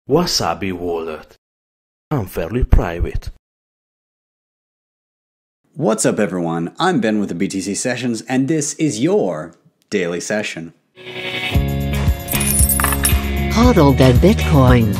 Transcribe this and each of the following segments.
Wasabi wallet. Unfairly private. What's up, everyone? I'm Ben with the BTC Sessions, and this is your daily session. Hodl that Bitcoin.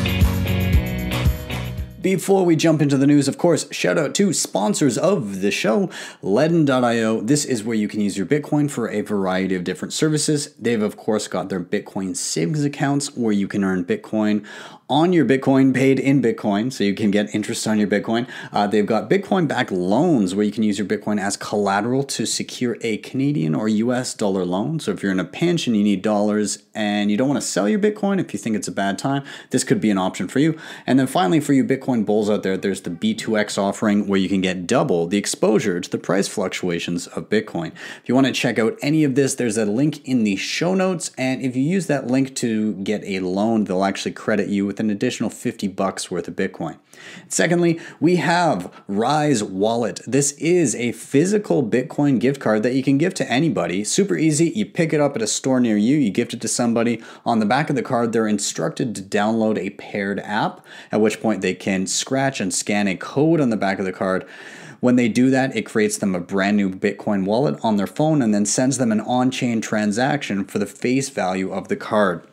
Before we jump into the news, of course, shout out to sponsors of the show, LEDN.io. This is where you can use your Bitcoin for a variety of different services. They've, of course, got their Bitcoin savings accounts where you can earn Bitcoin on your Bitcoin paid in Bitcoin, so you can get interest on your Bitcoin. They've got Bitcoin-backed loans where you can use your Bitcoin as collateral to secure a Canadian or US dollar loan. So if you're in a pinch and you need dollars and you don't want to sell your Bitcoin, if you think it's a bad time, this could be an option for you. And then finally, for you Bitcoin bulls out there, there's the B2X offering where you can get double the exposure to the price fluctuations of Bitcoin. If you want to check out any of this, there's a link in the show notes. And if you use that link to get a loan, they'll actually credit you with an additional $50 worth of Bitcoin. Secondly, we have Rise Wallet. This is a physical Bitcoin gift card that you can give to anybody. Super easy. You pick it up at a store near you, you gift it to somebody. On the back of the card, they're instructed to download a paired app, at which point they can scratch and scan a code on the back of the card. When they do that, it creates them a brand new Bitcoin wallet on their phone and then sends them an on-chain transaction for the face value of the card.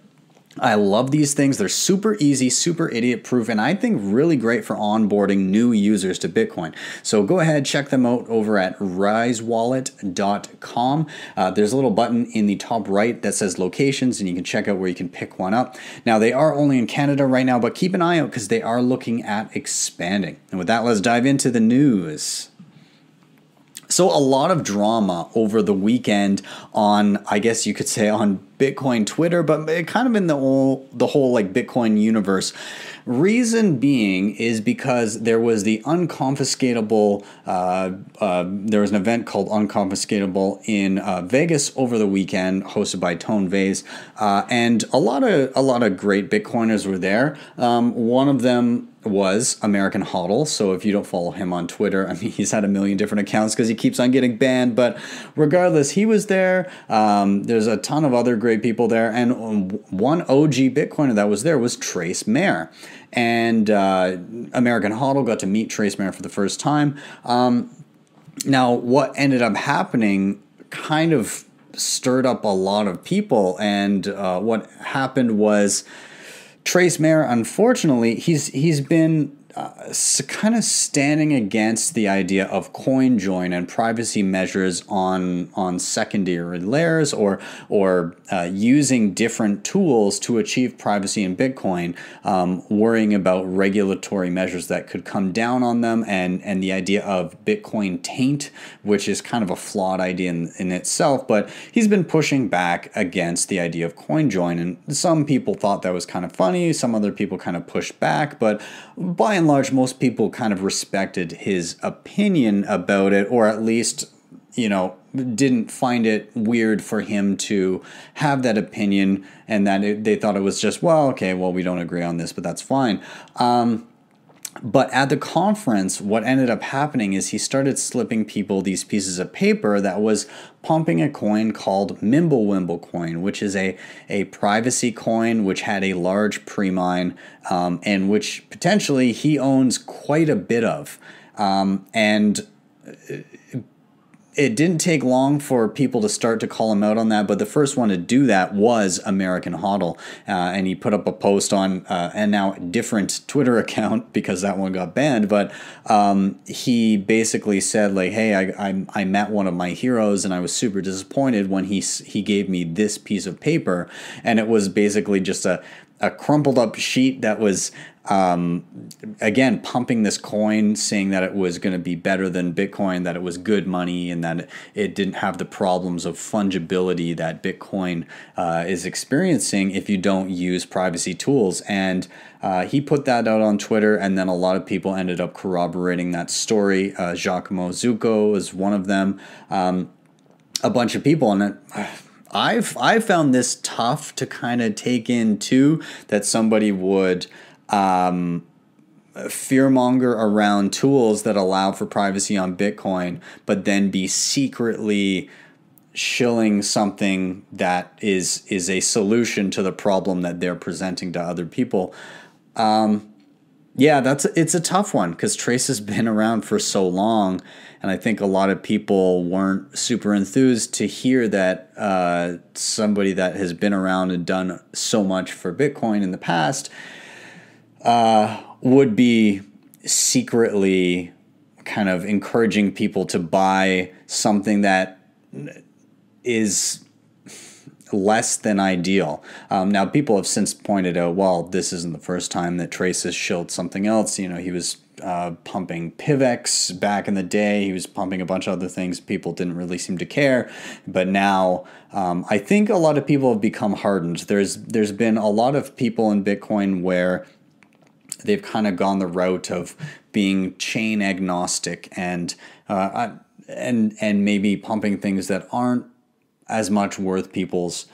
I love these things. They're super easy, super idiot proof, and I think really great for onboarding new users to Bitcoin. So go ahead, check them out over at risewallet.com. There's a little button in the top right that says locations, and you can check out where you can pick one up. Now, they are only in Canada right now, but keep an eye out because they are looking at expanding. And with that, let's dive into the news. So a lot of drama over the weekend on, I guess you could say, on Bitcoin Twitter, but kind of in the whole like Bitcoin universe. Reason being is because there was the unconfiscatable, there was an event called Unconfiscatable in Vegas over the weekend, hosted by Tone Vase, and a lot of great Bitcoiners were there. One of them was American Hodl. So if you don't follow him on Twitter, I mean, he's had a million different accounts because he keeps on getting banned. But regardless, he was there. There's a ton of other great people there. And one OG Bitcoiner that was there was Trace Mayer. And American Hodl got to meet Trace Mayer for the first time. Now, what ended up happening kind of stirred up a lot of people. And what happened was Trace Mayer, unfortunately, he's been kind of standing against the idea of coinjoin and privacy measures on secondary layers or using different tools to achieve privacy in Bitcoin, worrying about regulatory measures that could come down on them and the idea of Bitcoin taint, which is kind of a flawed idea in itself, but he's been pushing back against the idea of coinjoin, and some people thought that was kind of funny, some other people kind of pushed back, but by and large, most people kind of respected his opinion about it, or at least, didn't find it weird for him to have that opinion, and that they thought it was just, we don't agree on this, but that's fine. But at the conference, what ended up happening is he started slipping people these pieces of paper that was pumping a coin called Mimblewimble coin, which is a privacy coin which had a large pre-mine and which potentially he owns quite a bit of. And it didn't take long for people to start to call him out on that, but the first one to do that was American Hodl, and he put up a post on and now a different Twitter account because that one got banned, but he basically said, like, hey, I met one of my heroes and I was super disappointed when he gave me this piece of paper, and it was basically just a crumpled up sheet that was again pumping this coin, saying that it was going to be better than Bitcoin, that it was good money, and that it didn't have the problems of fungibility that Bitcoin is experiencing if you don't use privacy tools. And he put that out on Twitter, and then a lot of people ended up corroborating that story. Giacomo Zucco is one of them, a bunch of people, and I've found this tough to kind of take in too, that somebody would fearmonger around tools that allow for privacy on Bitcoin, but then be secretly shilling something that is a solution to the problem that they're presenting to other people. Yeah, it's a tough one because Trace has been around for so long, and I think a lot of people weren't super enthused to hear that somebody that has been around and done so much for Bitcoin in the past would be secretly kind of encouraging people to buy something that is less than ideal. Now, people have since pointed out, well, this isn't the first time that Trace has shilled something else. You know, he was pumping PivX back in the day. He was pumping a bunch of other things. People didn't really seem to care. But now, I think a lot of people have become hardened. There's been a lot of people in Bitcoin where they've kind of gone the route of being chain agnostic and maybe pumping things that aren't as much worth people's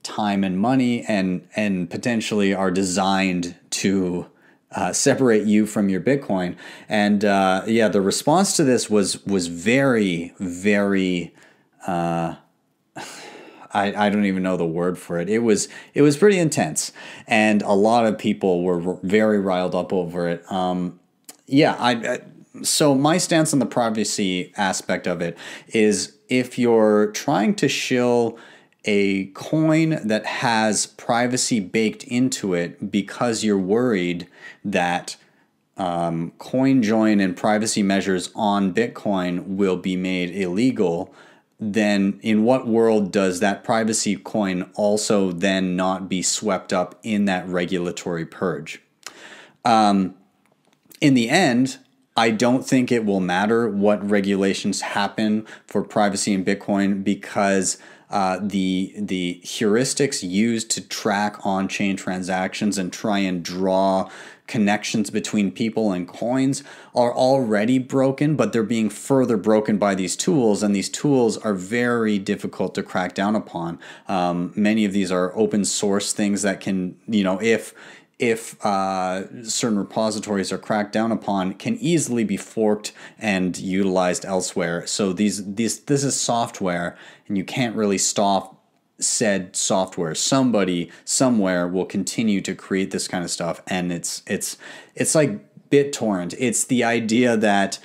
time and money and potentially are designed to separate you from your Bitcoin. And yeah, the response to this was very, very, I don't even know the word for it. It was pretty intense, and a lot of people were very riled up over it. So my stance on the privacy aspect of it is, if you're trying to shill a coin that has privacy baked into it because you're worried that coinjoin and privacy measures on Bitcoin will be made illegal, then in what world does that privacy coin also then not be swept up in that regulatory purge? In the end, I don't think it will matter what regulations happen for privacy in Bitcoin, because the heuristics used to track on-chain transactions and try and draw connections between people and coins are already broken, but they're being further broken by these tools, and these tools are very difficult to crack down upon. Many of these are open source things that can, you know, if certain repositories are cracked down upon, can easily be forked and utilized elsewhere. So this is software, and you can't really stop said software. Somebody somewhere will continue to create this kind of stuff, and it's like BitTorrent. It's the idea that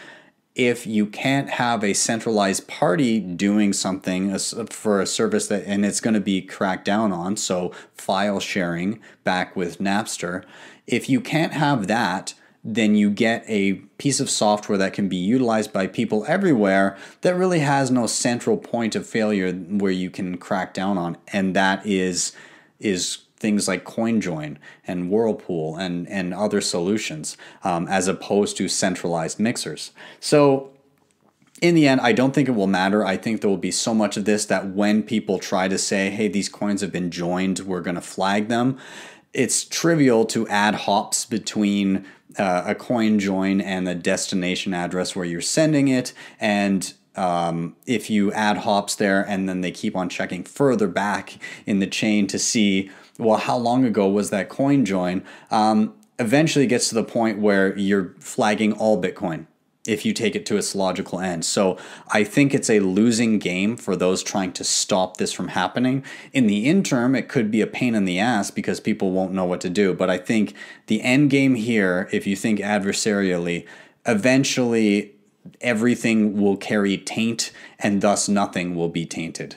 if you can't have a centralized party doing something for a service that, and it's going to be cracked down on, so file sharing back with Napster, if you can't have that, then you get a piece of software that can be utilized by people everywhere that really has no central point of failure where you can crack down on, and that is things like CoinJoin and Whirlpool and other solutions, as opposed to centralized mixers. So in the end, I don't think it will matter. I think there will be so much of this that when people try to say, hey, these coins have been joined, we're going to flag them, it's trivial to add hops between a coin join and the destination address where you're sending it. And if you add hops there and then they keep on checking further back in the chain to see, well, how long ago was that coin join? Eventually it gets to the point where you're flagging all Bitcoin if you take it to its logical end. So I think it's a losing game for those trying to stop this from happening. In the interim, it could be a pain in the ass because people won't know what to do. But I think the end game here, if you think adversarially, eventually everything will carry taint, and thus nothing will be tainted.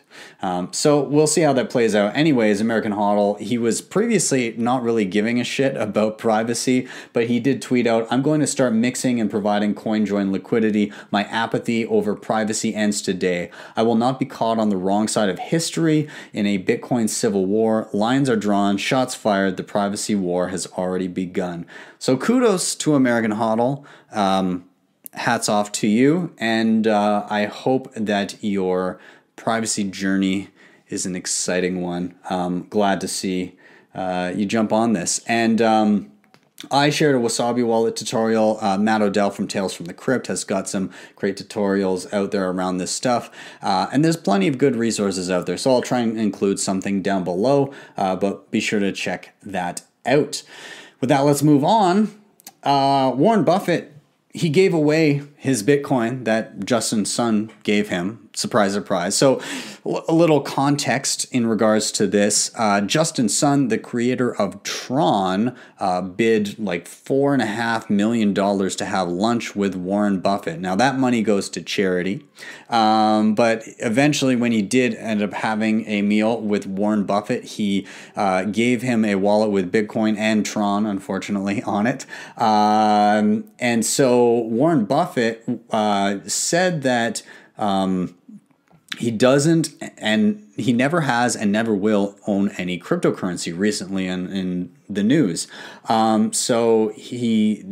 So we'll see how that plays out. Anyways, American HODL, he was previously not really giving a shit about privacy, but he did tweet out, I'm going to start mixing and providing CoinJoin liquidity. My apathy over privacy ends today. I will not be caught on the wrong side of history in a Bitcoin civil war. Lines are drawn, shots fired. The privacy war has already begun. So kudos to American HODL. Hats off to you, and I hope that your privacy journey is an exciting one. Glad to see you jump on this. And I shared a Wasabi wallet tutorial. Matt Odell from Tales from the Crypt has got some great tutorials out there around this stuff. And there's plenty of good resources out there, so I'll try and include something down below, but be sure to check that out. With that, let's move on. Warren Buffett, he gave away his Bitcoin that Justin's son gave him. Surprise, surprise. So a little context in regards to this. Justin Sun, the creator of Tron, bid like $4.5 million to have lunch with Warren Buffett. Now that money goes to charity. But eventually when he did end up having a meal with Warren Buffett, he gave him a wallet with Bitcoin and Tron, unfortunately, on it. And so Warren Buffett said that he doesn't, and he never has and never will own any cryptocurrency recently in the news. So he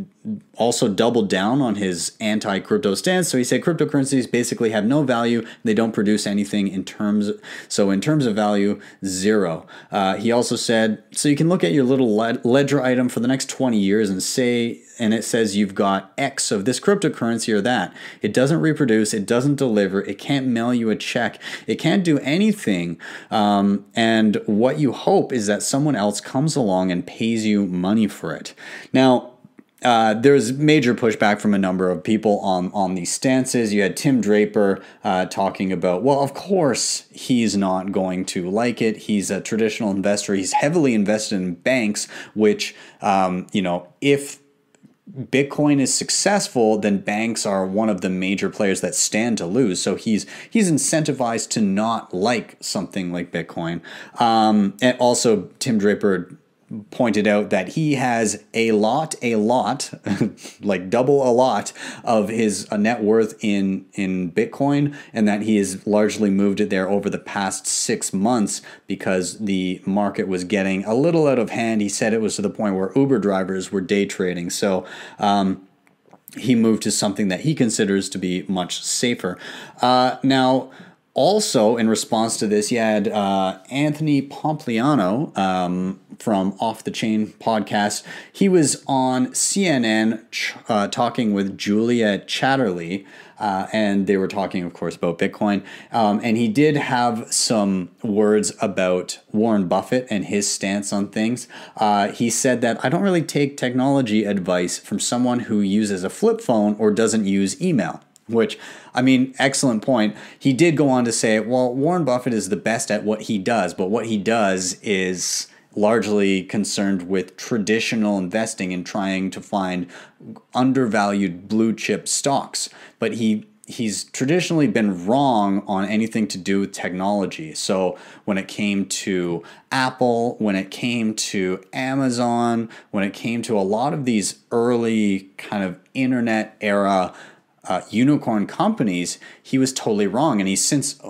also doubled down on his anti-crypto stance. So he said cryptocurrencies basically have no value. They don't produce anything in terms of value, zero. He also said, so you can look at your little ledger item for the next 20 years and say, and it says you've got X of this cryptocurrency or that. It doesn't reproduce. It doesn't deliver. It can't mail you a check. It can't do anything. And what you hope is that someone else comes along and pays you money for it. Now, there's major pushback from a number of people on these stances. You had Tim Draper talking about, well, of course he's not going to like it. He's a traditional investor. He's heavily invested in banks, which, if Bitcoin is successful, then banks are one of the major players that stand to lose. So he's incentivized to not like something like Bitcoin. And also, Tim Draper pointed out that he has a lot, like double a lot of his net worth in Bitcoin, and that he has largely moved it there over the past 6 months because the market was getting a little out of hand. He said it was to the point where Uber drivers were day trading. So he moved to something that he considers to be much safer. Now, also, in response to this, you had Anthony Pompliano from Off the Chain podcast. He was on CNN talking with Julia Chatterley, and they were talking, of course, about Bitcoin. And he did have some words about Warren Buffett and his stance on things. He said that, I don't really take technology advice from someone who uses a flip phone or doesn't use email. Which, I mean, excellent point. He did go on to say, well, Warren Buffett is the best at what he does, but what he does is largely concerned with traditional investing and trying to find undervalued blue chip stocks. But he's traditionally been wrong on anything to do with technology. So when it came to Apple, when it came to Amazon, when it came to a lot of these early kind of internet era unicorn companies, he was totally wrong, and he's since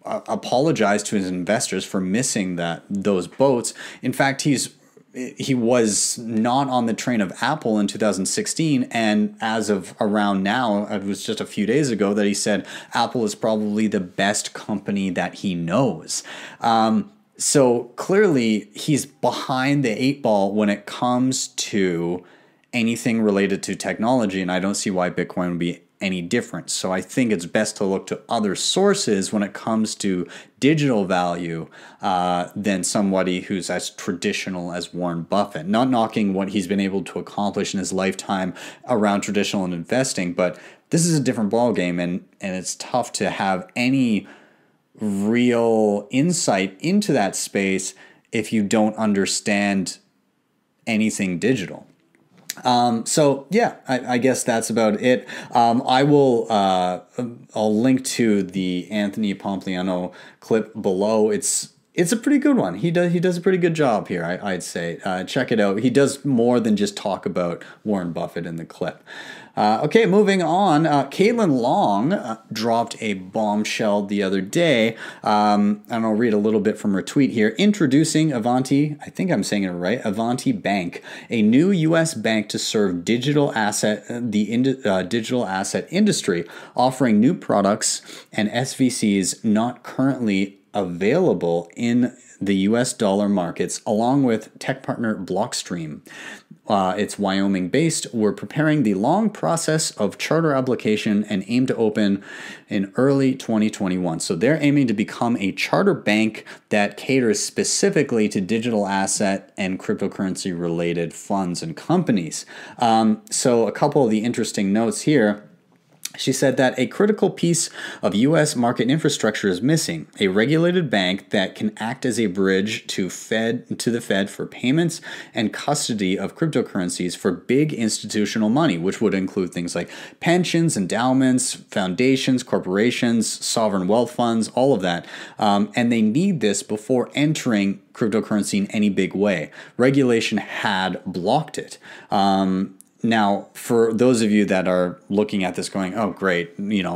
apologized to his investors for missing those boats. In fact, he was not on the train of Apple in 2016, and as of around now, it was just a few days ago that he said Apple is probably the best company that he knows. So clearly, he's behind the 8 ball when it comes to anything related to technology, and I don't see why Bitcoin would be any different. So I think it's best to look to other sources when it comes to digital value than somebody who's as traditional as Warren Buffett. Not knocking what he's been able to accomplish in his lifetime around traditional investing, but this is a different ballgame, and it's tough to have any real insight into that space if you don't understand anything digital. So yeah, I guess that's about it. I'll link to the Anthony Pompliano clip below. It's a pretty good one. He does a pretty good job here, I'd say. Check it out. He does more than just talk about Warren Buffett in the clip. Okay, moving on. Caitlynn Long dropped a bombshell the other day, and I'll read a little bit from her tweet here. Introducing Avanti, I think I'm saying it right, Avanti Bank, a new U.S. bank to serve digital asset industry, offering new products and SVCs not currently available in the US dollar markets, along with tech partner Blockstream. It's Wyoming based. We're preparing the long process of charter application and aim to open in early 2021. So they're aiming to become a charter bank that caters specifically to digital asset and cryptocurrency related funds and companies. So a couple of the interesting notes here. She said that a critical piece of U.S. market infrastructure is missing, a regulated bank that can act as a bridge to the Fed for payments and custody of cryptocurrencies for big institutional money, which would include things like pensions, endowments, foundations, corporations, sovereign wealth funds, all of that. And they need this before entering cryptocurrency in any big way. Regulation had blocked it. Now, for those of you that are looking at this going, oh, great, major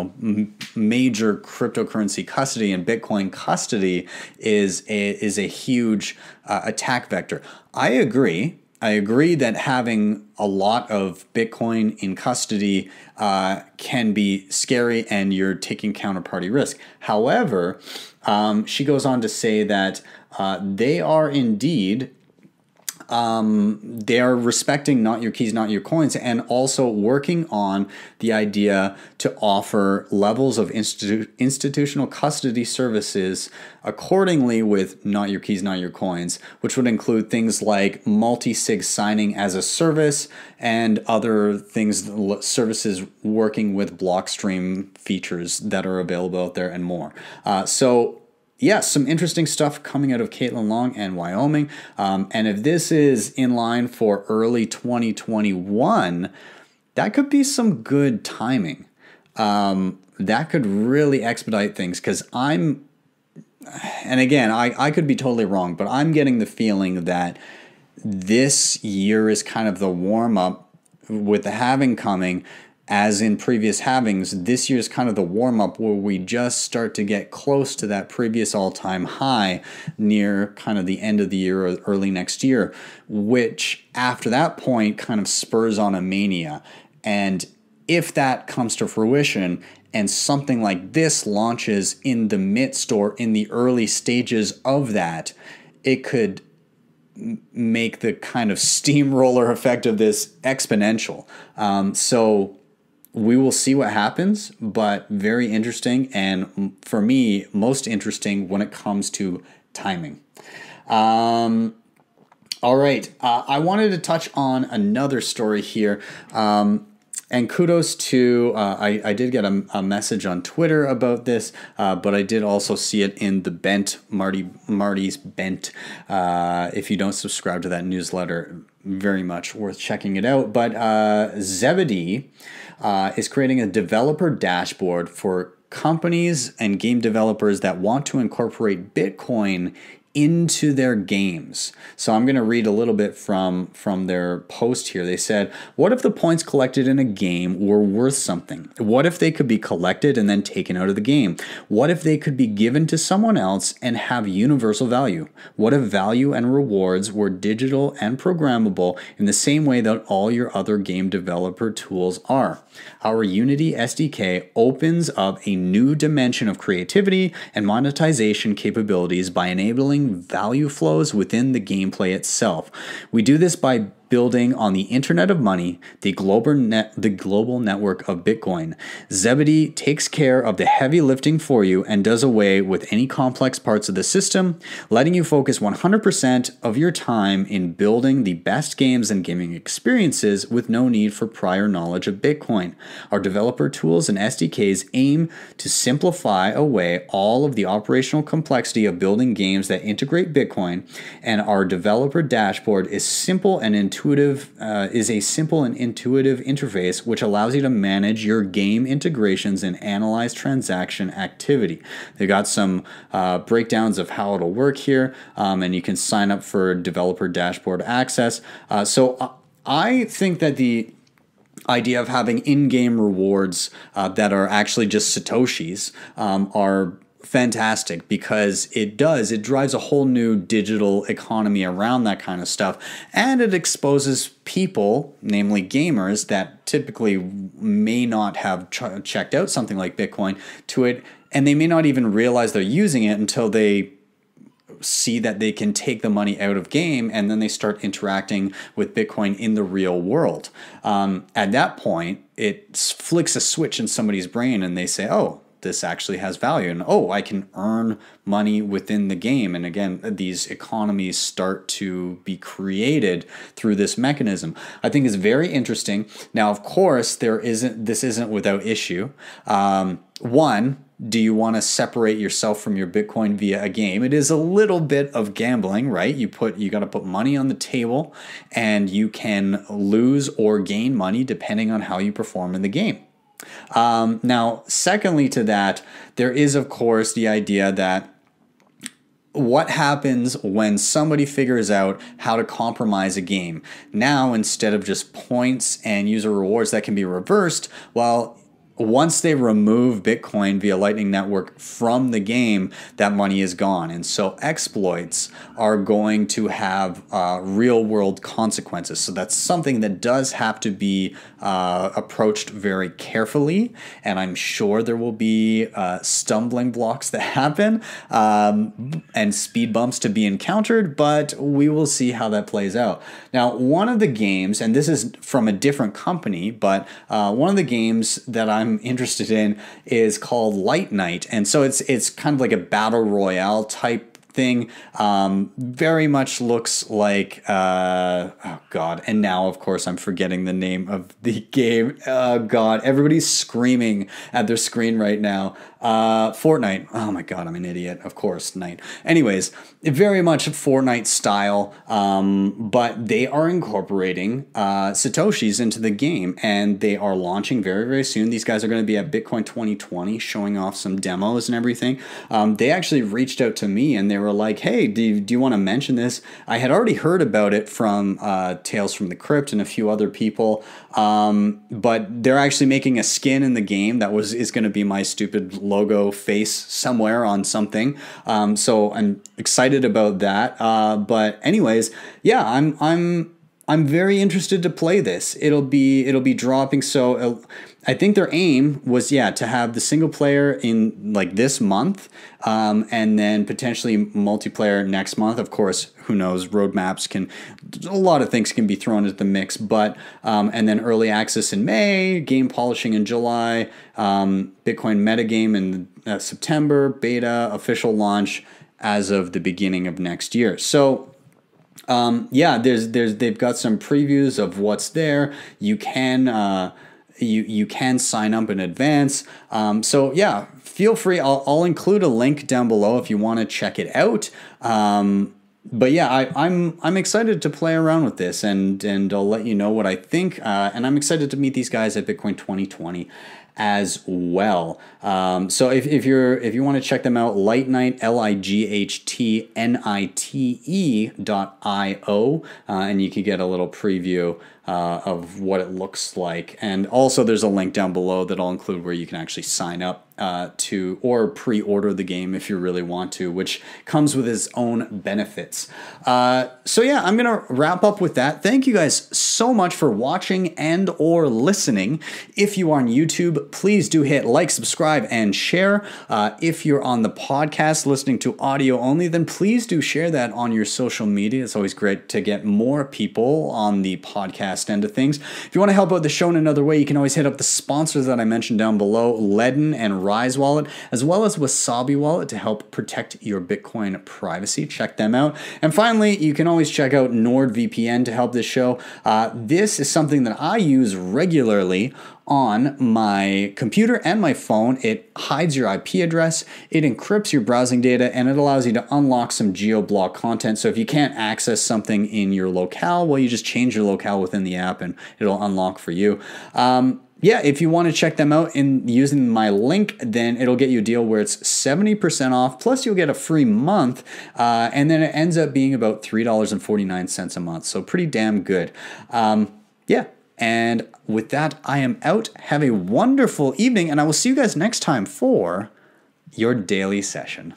cryptocurrency custody and Bitcoin custody is a huge attack vector. I agree. I agree that having a lot of Bitcoin in custody can be scary and you're taking counterparty risk. However, she goes on to say that they are indeed they are respecting not your keys, not your coins, and also working on the idea to offer levels of institutional custody services accordingly with not your keys, not your coins, which would include things like multi-sig signing as a service and other things, services working with Blockstream features that are available out there and more. Yes, some interesting stuff coming out of Caitlynn Long and Wyoming. And if this is in line for early 2021, that could be some good timing. That could really expedite things because and again, I could be totally wrong, but I'm getting the feeling that this year is kind of the warm-up with the halving coming. As in previous halvings, this year is kind of the warm-up where we just start to get close to that previous all-time high near kind of the end of the year or early next year, which after that point kind of spurs on a mania. And if that comes to fruition and something like this launches in the midst or in the early stages of that, it could make the kind of steamroller effect of this exponential. So we will see what happens, but very interesting. And for me, most interesting when it comes to timing. All right. I wanted to touch on another story here. And kudos to, I did get a message on Twitter about this, but I did also see it in the Bent, Marty's Bent. If you don't subscribe to that newsletter, very much worth checking it out. But Zebedee is creating a developer dashboard for companies and game developers that want to incorporate Bitcoin into their games. So I'm going to read a little bit from their post here. They said, what if the points collected in a game were worth something? What if they could be collected and then taken out of the game? What if they could be given to someone else and have universal value? What if value and rewards were digital and programmable in the same way that all your other game developer tools are? Our Unity SDK opens up a new dimension of creativity and monetization capabilities by enabling value flows within the gameplay itself. We do this by building on the Internet of Money, the global network of Bitcoin. Zebedee takes care of the heavy lifting for you and does away with any complex parts of the system, letting you focus 100% of your time in building the best games and gaming experiences with no need for prior knowledge of Bitcoin. Our developer tools and SDKs aim to simplify away all of the operational complexity of building games that integrate Bitcoin, and our developer dashboard is simple and intuitive interface which allows you to manage your game integrations and analyze transaction activity. They got some breakdowns of how it'll work here, and you can sign up for developer dashboard access. So I think that the idea of having in-game rewards that are actually just Satoshis are fantastic, because it drives a whole new digital economy around that kind of stuff, and it exposes people, namely gamers, that typically may not have checked out something like Bitcoin to it, and they may not even realize they're using it until they see that they can take the money out of game, and then they start interacting with Bitcoin in the real world. At that point, it flicks a switch in somebody's brain and they say, oh, this actually has value, and oh, I can earn money within the game. And again, these economies start to be created through this mechanism. I think is very interesting. Now, of course, this isn't without issue. One, do you want to separate yourself from your Bitcoin via a game? It is a little bit of gambling, right? You got to put money on the table, and you can lose or gain money depending on how you perform in the game. Now, secondly to that, there is, of course, the idea that what happens when somebody figures out how to compromise a game? Now, instead of just points and user rewards that can be reversed, well, once they remove Bitcoin via Lightning Network from the game, that money is gone. And so exploits are going to have real world consequences. So that's something that does have to be approached very carefully. And I'm sure there will be stumbling blocks that happen and speed bumps to be encountered, but we will see how that plays out. Now, one of the games, and this is from a different company, but one of the games that I'm interested in is called Light Night, and so it's kind of like a battle royale type thing. Very much looks like oh god, and now of course I'm forgetting the name of the game. Oh god, everybody's screaming at their screen right now. Fortnite. Oh my god, I'm an idiot. Of course, night. Anyways, very much Fortnite style, but they are incorporating Satoshis into the game, and they are launching very, very soon. These guys are going to be at Bitcoin 2020 showing off some demos and everything. They actually reached out to me and they were like, hey, do you want to mention this? I had already heard about it from Tales from the Crypt and a few other people, but they're actually making a skin in the game that is going to be my stupid logo face somewhere on something. So I'm excited about that. But anyways, yeah, I'm very interested to play this. It'll be dropping. So I think their aim was, to have the single player in like this month, and then potentially multiplayer next month. Of course, who knows? Roadmaps a lot of things can be thrown into the mix, but and then early access in May, game polishing in July, Bitcoin metagame in September, beta, official launch as of the beginning of next year. So. They've got some previews of what's there. You can you can sign up in advance. So yeah, feel free. I'll include a link down below if you want to check it out. But yeah, I'm excited to play around with this, and I'll let you know what I think. And I'm excited to meet these guys at Bitcoin 2020 as well. So if you want to check them out, Lightnight, lightnite.io, and you can get a little preview of what it looks like. And also there's a link down below that I'll include where you can actually sign up to or pre-order the game if you really want to, which comes with its own benefits. So yeah, I'm gonna wrap up with that. Thank you guys so much for watching and or listening. If you are on YouTube, please do hit like, subscribe, and share. If you're on the podcast listening to audio only, then please do share that on your social media. It's always great to get more people on the podcast end of things. If you want to help out the show in another way, you can always hit up the sponsors that I mentioned down below, LEDN and Rise Wallet, as well as Wasabi Wallet to help protect your Bitcoin privacy. Check them out. And finally, you can always check out NordVPN to help this show. This is something that I use regularly on my computer and my phone. It hides your IP address, it encrypts your browsing data, and it allows you to unlock some geo-block content. So if you can't access something in your locale, well, you just change your locale within the app and it'll unlock for you. Yeah, if you want to check them out in using my link, then it'll get you a deal where it's 70% off, plus you'll get a free month, and then it ends up being about $3.49 a month. So pretty damn good. Yeah. And with that, I am out. Have a wonderful evening, and I will see you guys next time for your daily session.